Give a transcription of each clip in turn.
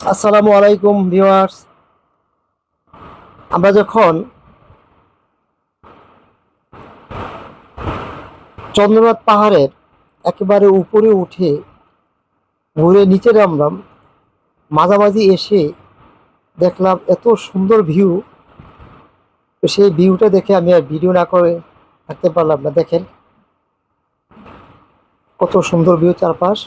আসসালামু আলাইকুম ভিউয়ার্স। আমরা যখন চন্দ্রনাথ পাহাড়ের একেবারে উপরে উঠে ঘুরে নিচে নামলাম, মাঝামাঝি এসে দেখলাম এত সুন্দর ভিউ। তো সেই ভিউটা দেখে আমি আর ভিডিও না করে থাকতে পারলাম না। দেখেন কত সুন্দর ভিউ চারপাশ।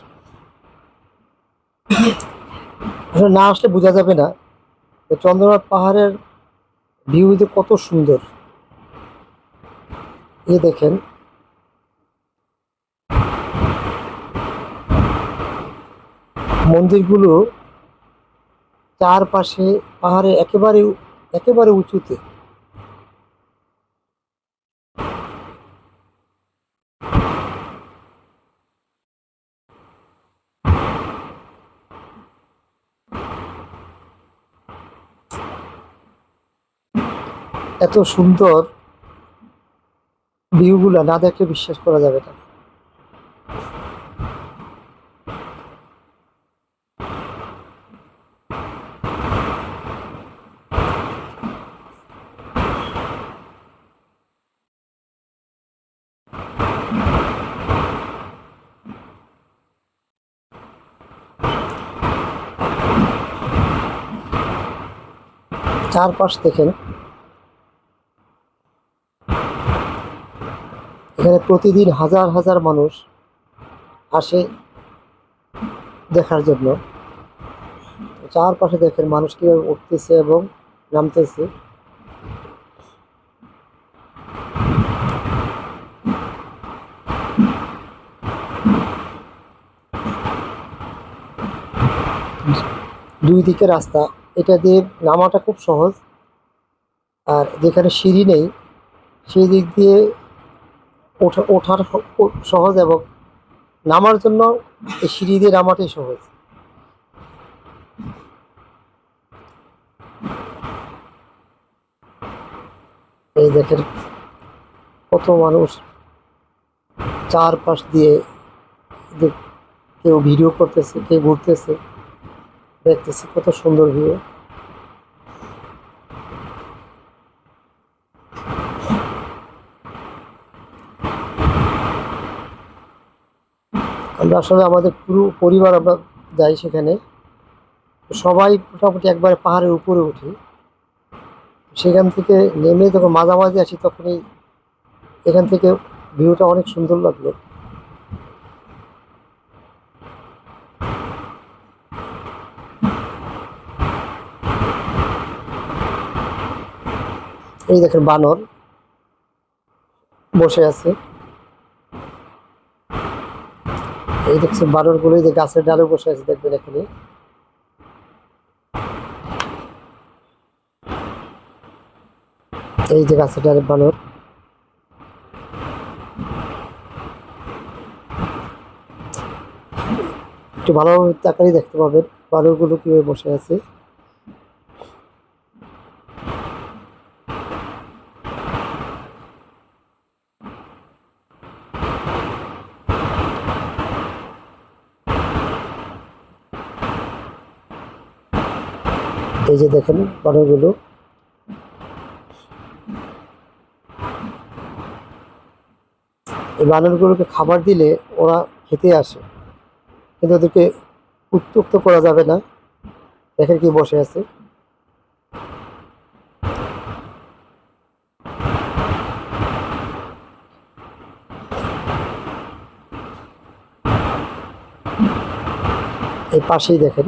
আসলে না আসলে বোঝা যাবে না যে চন্দ্রনাথ পাহাড়ের ভিউ যে কত সুন্দর। এই দেখেন মন্দিরগুলো চারপাশে পাহাড়ে একেবারে একেবারে উঁচুতে। এত সুন্দর ভিউগুলো না দেখলে বিশ্বাস করা যাবে না। চারপাশ দেখেন, এখানে প্রতিদিন হাজার হাজার মানুষ আসে দেখার জন্য। চারপাশে দেখেন মানুষ কিভাবে উঠতেছে এবং নামতেছে। দুই দিকে রাস্তা, এটা দিয়ে নামাটা খুব সহজ। আর যেখানে সিঁড়ি নেই সেই দিক দিয়ে ওঠার সহজ, এবং নামার জন্য এই সিঁড়ি দিয়ে নামাটাই সহজ। এই দেখেন কত মানুষ চারপাশ দিয়ে, কেউ ভিডিও করতেছে, কেউ ঘুরতেছে, দেখতেছে কত সুন্দর ভিউ। আমরা আসলে আমাদের পুরো পরিবার আমরা যাই সেখানে। সবাই মোটামুটি একবারে পাহাড়ের উপরে উঠি। সেখান থেকে নেমে যখন মাঝামাঝি আসি তখনই এখান থেকে ভিউটা অনেক সুন্দর লাগলো। এই দেখেন বানর বসে আছে। এই দেখছেন বানরগুলো এই যে গাছের ডালে বসে আছে, দেখবেন এখানে। এই যে গাছের ডালে বানর। একটু ভালোভাবে তাকালেই দেখতে পাবেন বানরগুলো কিভাবে বসে আছে। এই যে দেখেন বানরগুলো। এই বানরগুলোকে খাবার দিলে ওরা খেতে আসে, কিন্তু ওদেরকে উত্ত্যক্ত করা যাবে না। দেখেন কি বসে আছে। এই পাশেই দেখেন